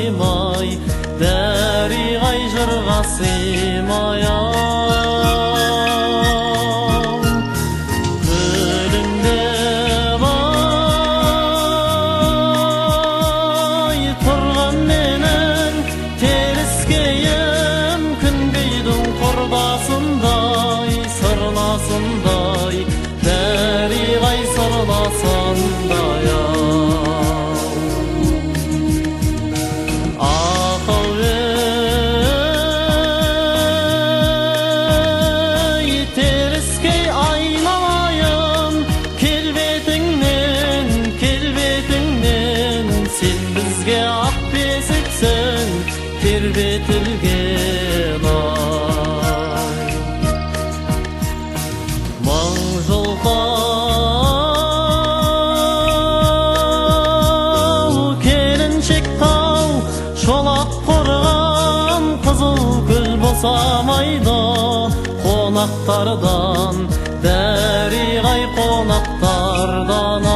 сыймай, дәригай жырға сыймай. Күлімде бай тұрған менен теріскейім, күнгейдің құрдасындай, сырласындай, дәригай сырласындай. Теріскей айналайын, келбетіңнен, келбетіңнен, сен бізге ақ бесіксің, тербетілген ай. Мың жылға келіншек тау, шолақ қорған қызыл гүл босамайды қонақтардан, дәригай қонақтардан ай.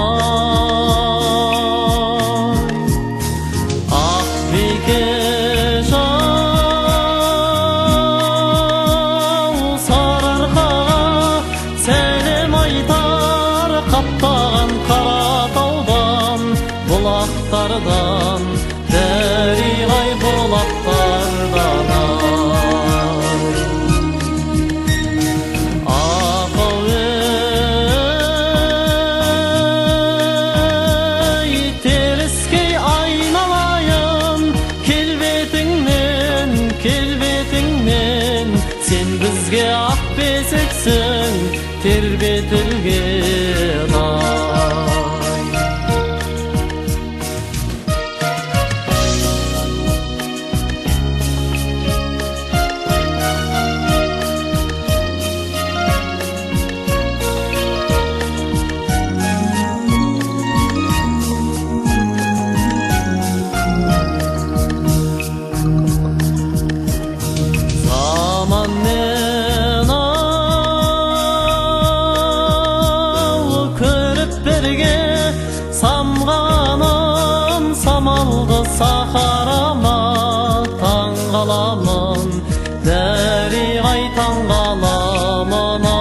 Ақ бикеш-ау, сарыарқаға сәлем айтар, қаптаған қаратаудан, бұлақтардан, дәригай бұлақтардан ай. Келбетіңнен, сен бізге ақ бесіксің, тербетілген ай. Самғаным самалды сахарама, таңғаламын, дәригай таңғаламын ай.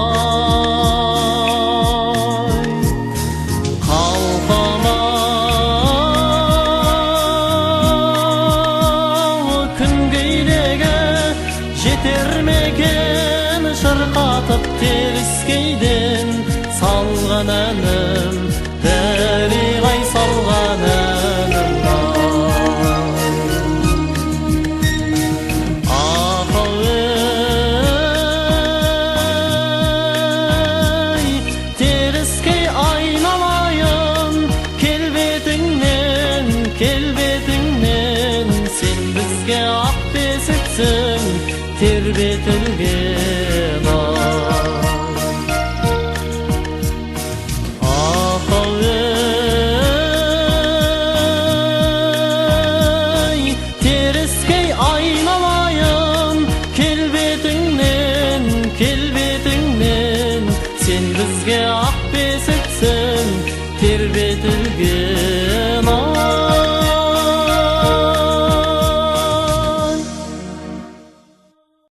Қалқама күнгейдегі жетер мекен, шырқатып теріскейден салған әнім, дәригай салған әнім ай. Теріскей айналайын, келбетіңнен, келбетіңнен, сен бізге ақ бесіксің, тербетілген ай. Теріскей айналайын, келбетіңнен, келбетіңнен, сен бізге ақ